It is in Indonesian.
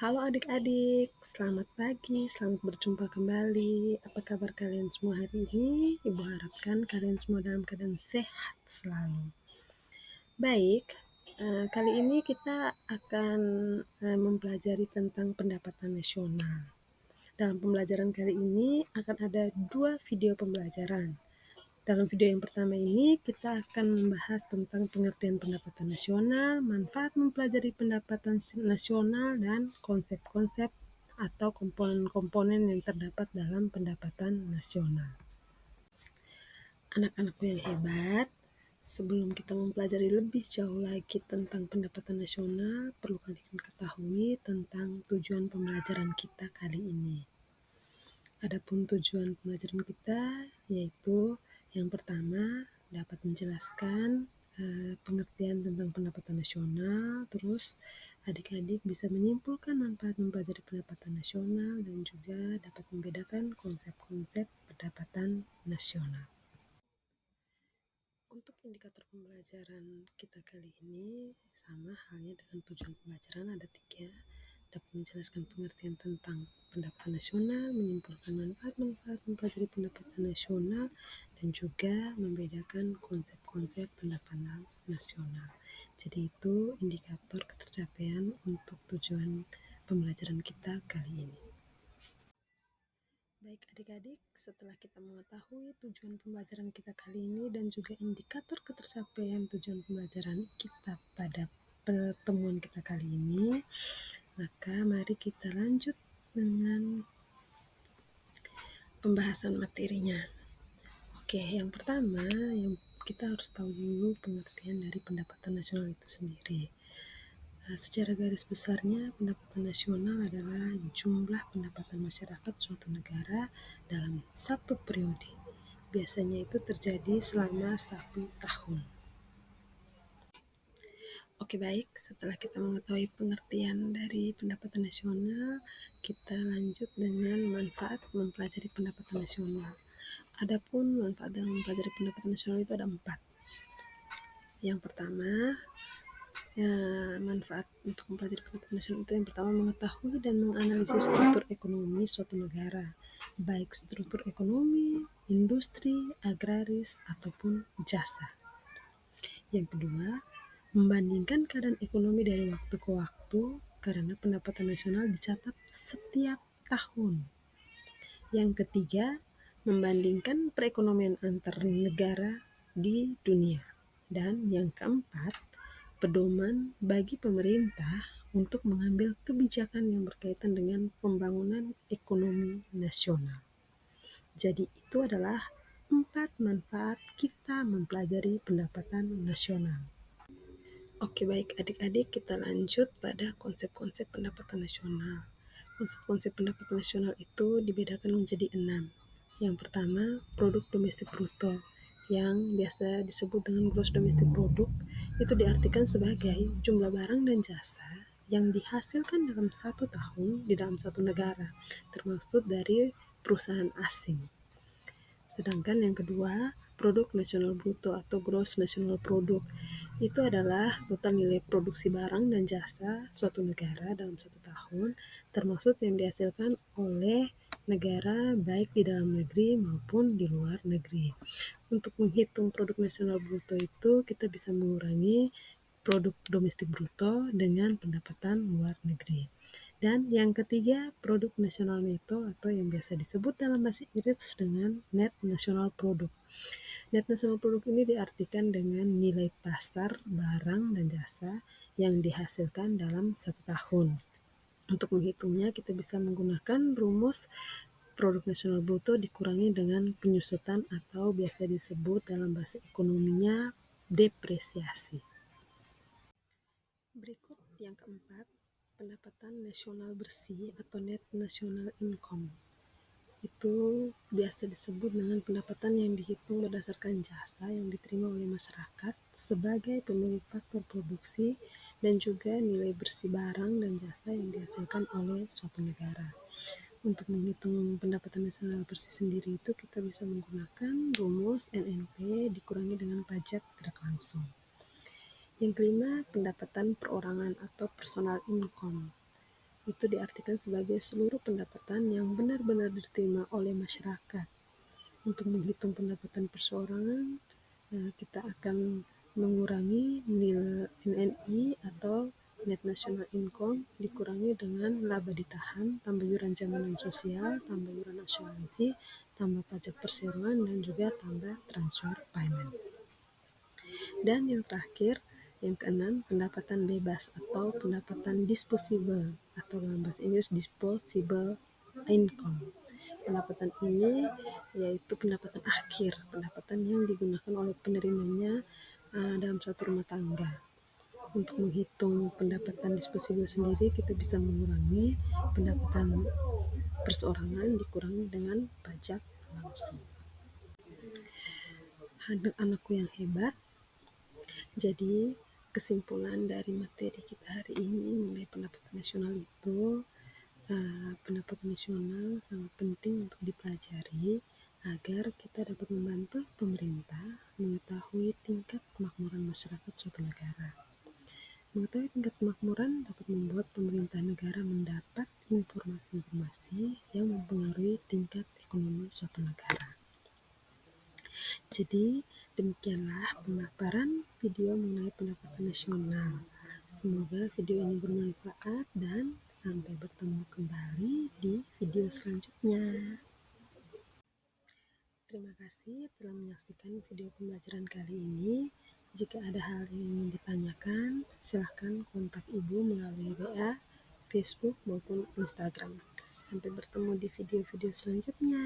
Halo adik-adik, selamat pagi, selamat berjumpa kembali. Apa kabar kalian semua hari ini? Ibu harapkan kalian semua dalam keadaan sehat selalu. Baik, kali ini kita akan mempelajari tentang pendapatan nasional. Dalam pembelajaran kali ini akan ada 2 video pembelajaran. Dalam video yang pertama ini kita akan membahas tentang pengertian pendapatan nasional, manfaat mempelajari pendapatan nasional, dan konsep-konsep atau komponen-komponen yang terdapat dalam pendapatan nasional. Anak-anakku yang hebat, sebelum kita mempelajari lebih jauh lagi tentang pendapatan nasional, perlu kalian ketahui tentang tujuan pembelajaran kita kali ini. Adapun tujuan pembelajaran kita yaitu yang pertama dapat menjelaskan pengertian tentang pendapatan nasional, terus adik-adik bisa menyimpulkan manfaat mempelajari pendapatan nasional dan juga dapat membedakan konsep-konsep pendapatan nasional. Untuk indikator pembelajaran kita kali ini sama halnya dengan tujuan pembelajaran, ada 3. Dapat menjelaskan pengertian tentang pendapatan nasional, menyimpulkan manfaat-manfaat mempelajari pendapatan nasional, dan juga membedakan konsep-konsep pendapatan nasional. Jadi itu indikator ketercapaian untuk tujuan pembelajaran kita kali ini. Baik adik-adik, setelah kita mengetahui tujuan pembelajaran kita kali ini dan juga indikator ketercapaian tujuan pembelajaran kita pada pertemuan kita kali ini, maka mari kita lanjut dengan pembahasan materinya. Oke, yang pertama yang kita harus tahu dulu pengertian dari pendapatan nasional itu sendiri. Secara garis besarnya, pendapatan nasional adalah jumlah pendapatan masyarakat suatu negara dalam satu periode. Biasanya itu terjadi selama 1 tahun. Oke baik, setelah kita mengetahui pengertian dari pendapatan nasional, kita lanjut dengan manfaat mempelajari pendapatan nasional. Adapun manfaat dalam mempelajari pendapatan nasional itu ada 4. Yang pertama, manfaat untuk mempelajari pendapatan nasional itu yang pertama mengetahui dan menganalisis struktur ekonomi suatu negara, baik struktur ekonomi, industri, agraris, ataupun jasa. Yang kedua, membandingkan keadaan ekonomi dari waktu ke waktu karena pendapatan nasional dicatat setiap tahun. Yang ketiga, membandingkan perekonomian antar negara di dunia. Dan yang keempat, pedoman bagi pemerintah untuk mengambil kebijakan yang berkaitan dengan pembangunan ekonomi nasional. Jadi itu adalah 4 manfaat kita mempelajari pendapatan nasional. Oke baik adik-adik, kita lanjut pada konsep-konsep pendapatan nasional. Konsep-konsep pendapatan nasional itu dibedakan menjadi 6. Yang pertama, produk domestik bruto, yang biasa disebut dengan gross domestic product, itu diartikan sebagai jumlah barang dan jasa yang dihasilkan dalam 1 tahun di dalam satu negara, termasuk dari perusahaan asing. Sedangkan yang kedua, produk nasional bruto atau gross national product, itu adalah total nilai produksi barang dan jasa suatu negara dalam 1 tahun, termasuk yang dihasilkan oleh negara baik di dalam negeri maupun di luar negeri. Untuk menghitung produk nasional bruto itu, kita bisa mengurangi produk domestik bruto dengan pendapatan luar negeri. Dan yang ketiga, produk nasional neto atau yang biasa disebut dalam bahasa Inggris dengan net national product. Net national product ini diartikan dengan nilai pasar barang dan jasa yang dihasilkan dalam 1 tahun. Untuk menghitungnya, kita bisa menggunakan rumus produk nasional bruto dikurangi dengan penyusutan atau biasa disebut dalam bahasa ekonominya depresiasi. Berikut yang keempat, pendapatan nasional bersih atau net national income. Itu biasa disebut dengan pendapatan yang dihitung berdasarkan jasa yang diterima oleh masyarakat sebagai pemilik faktor produksi dan juga nilai bersih barang dan jasa yang dihasilkan oleh suatu negara. Untuk menghitung pendapatan nasional bersih sendiri itu kita bisa menggunakan rumus NNP dikurangi dengan pajak tidak langsung. Yang kelima, pendapatan perorangan atau personal income. Itu diartikan sebagai seluruh pendapatan yang benar-benar diterima oleh masyarakat. Untuk menghitung pendapatan perseorangan, kita akan mengurangi nilai NNI atau Net National Income dikurangi dengan laba ditahan, tambah iuran jaminan sosial, tambah iuran asuransi, tambah pajak perseroan, dan juga tambah transfer payment. Dan yang terakhir, yang keenam, pendapatan bebas atau pendapatan disposable atau dalam bahasa Inggris disposable income. Pendapatan ini yaitu pendapatan akhir, pendapatan yang digunakan oleh penerimanya dalam suatu rumah tangga. Untuk menghitung pendapatan disposable sendiri, kita bisa mengurangi pendapatan perseorangan dikurangi dengan pajak langsung. Anakku yang hebat, jadi kesimpulan dari materi kita hari ini mengenai pendapatan nasional itu, pendapatan nasional sangat penting untuk dipelajari agar kita dapat membantu pemerintah mengetahui tingkat kemakmuran masyarakat suatu negara. Mengetahui tingkat kemakmuran dapat membuat pemerintah negara mendapat informasi-informasi yang mempengaruhi tingkat ekonomi suatu negara. Jadi, demikianlah pemaparan video mengenai pendapatan nasional. Semoga video ini bermanfaat dan sampai bertemu kembali di video selanjutnya. Terima kasih telah menyaksikan video pembelajaran kali ini. Jika ada hal yang ingin ditanyakan, silakan kontak Ibu melalui WA, Facebook, maupun Instagram. Sampai bertemu di video-video selanjutnya.